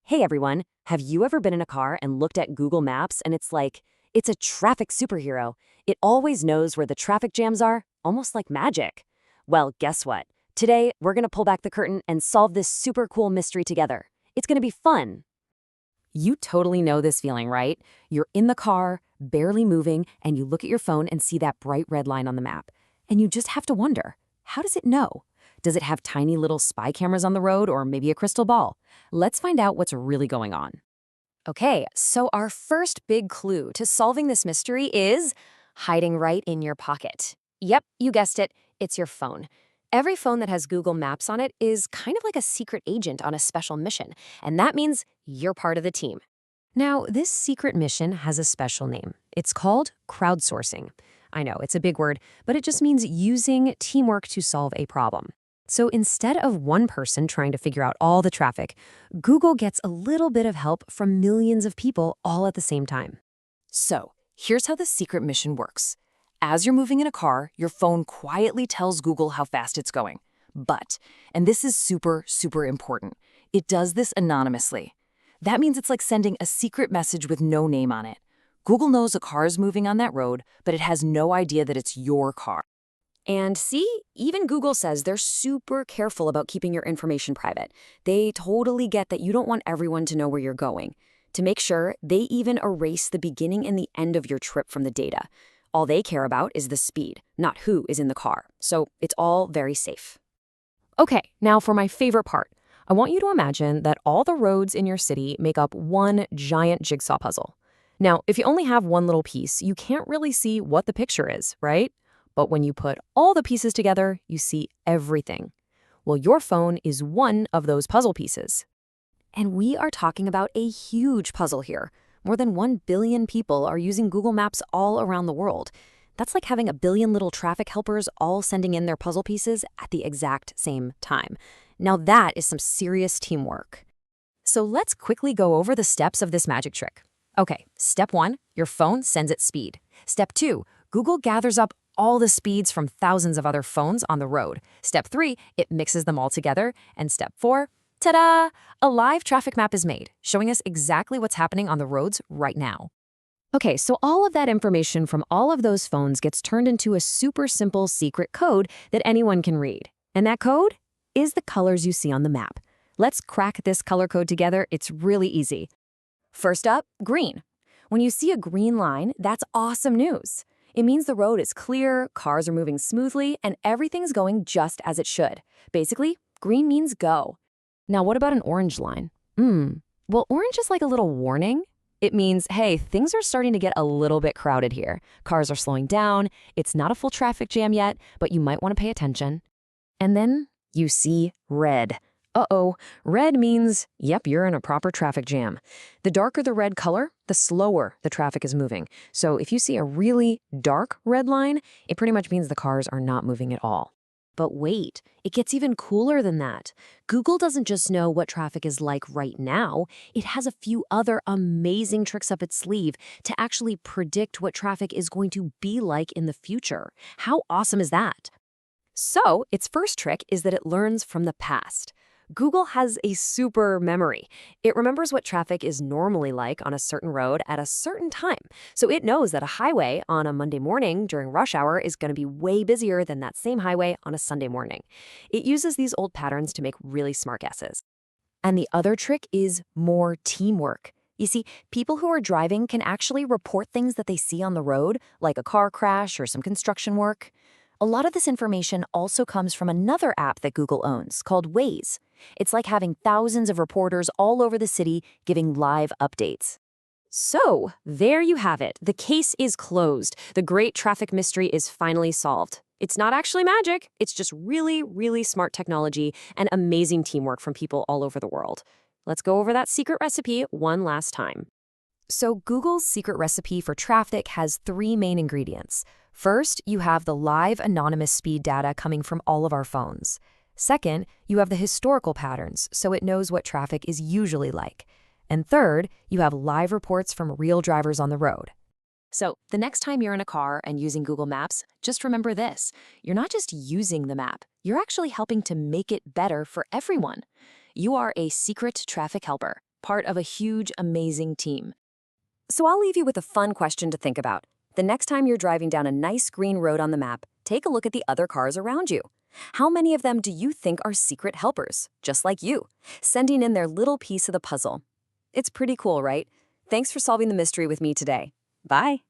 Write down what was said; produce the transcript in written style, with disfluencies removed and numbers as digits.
Hey everyone, have you ever been in a car and looked at Google Maps and it's a traffic superhero. It always knows where the traffic jams are, almost like magic. Well, guess what? Today, we're going to pull back the curtain and solve this super cool mystery together. It's going to be fun. You totally know this feeling, right? You're in the car, barely moving, and you look at your phone and see that bright red line on the map. And you just have to wonder, how does it know? Does it have tiny little spy cameras on the road or maybe a crystal ball? Let's find out what's really going on. Okay, so our first big clue to solving this mystery is hiding right in your pocket. Yep, you guessed it, it's your phone. Every phone that has Google Maps on it is kind of like a secret agent on a special mission, and that means you're part of the team. Now, this secret mission has a special name. It's called crowdsourcing. I know, it's a big word, but it just means using teamwork to solve a problem. So instead of one person trying to figure out all the traffic, Google gets a little bit of help from millions of people all at the same time. So, here's how the secret mission works. As you're moving in a car, your phone quietly tells Google how fast it's going. But, and this is super, super important, it does this anonymously. That means it's like sending a secret message with no name on it. Google knows a car is moving on that road, but it has no idea that it's your car. And see, even Google says they're super careful about keeping your information private. They totally get that you don't want everyone to know where you're going. To make sure, they even erase the beginning and the end of your trip from the data. All they care about is the speed, not who is in the car. So it's all very safe. Okay, now for my favorite part. I want you to imagine that all the roads in your city make up one giant jigsaw puzzle. Now, if you only have one little piece, you can't really see what the picture is, right? But when you put all the pieces together, you see everything. Well, your phone is one of those puzzle pieces. And we are talking about a huge puzzle here. More than 1 billion people are using Google Maps all around the world. That's like having a billion little traffic helpers all sending in their puzzle pieces at the exact same time. Now that is some serious teamwork. So let's quickly go over the steps of this magic trick. Okay, step 1, your phone sends its speed. Step 2, Google gathers up all the speeds from thousands of other phones on the road. Step 3, it mixes them all together. And step 4, ta-da! A live traffic map is made, showing us exactly what's happening on the roads right now. Okay, so all of that information from all of those phones gets turned into a super simple secret code that anyone can read. And that code is the colors you see on the map. Let's crack this color code together. It's really easy. First up, green. When you see a green line, that's awesome news. It means the road is clear, cars are moving smoothly, and everything's going just as it should. Basically, green means go. Now, what about an orange line? Well, orange is like a little warning. It means, hey, things are starting to get a little bit crowded here. Cars are slowing down. It's not a full traffic jam yet, but you might want to pay attention. And then you see red. Uh-oh, red means, yep, you're in a proper traffic jam. The darker the red color, the slower the traffic is moving. So if you see a really dark red line, it pretty much means the cars are not moving at all. But wait, it gets even cooler than that. Google doesn't just know what traffic is like right now. It has a few other amazing tricks up its sleeve to actually predict what traffic is going to be like in the future. How awesome is that? So its first trick is that it learns from the past. Google has a super memory. It remembers what traffic is normally like on a certain road at a certain time. So it knows that a highway on a Monday morning during rush hour is going to be way busier than that same highway on a Sunday morning. It uses these old patterns to make really smart guesses. And the other trick is more teamwork. You see, people who are driving can actually report things that they see on the road, like a car crash or some construction work. A lot of this information also comes from another app that Google owns called Waze. It's like having thousands of reporters all over the city giving live updates. So, there you have it. The case is closed. The great traffic mystery is finally solved. It's not actually magic. It's just really, really smart technology and amazing teamwork from people all over the world. Let's go over that secret recipe one last time. So Google's secret recipe for traffic has 3 main ingredients. First, you have the live anonymous speed data coming from all of our phones. Second, you have the historical patterns, so it knows what traffic is usually like. And third, you have live reports from real drivers on the road. So the next time you're in a car and using Google Maps, just remember this. You're not just using the map, you're actually helping to make it better for everyone. You are a secret traffic helper, part of a huge, amazing team. So I'll leave you with a fun question to think about. The next time you're driving down a nice green road on the map, take a look at the other cars around you. How many of them do you think are secret helpers, just like you, sending in their little piece of the puzzle? It's pretty cool, right? Thanks for solving the mystery with me today. Bye.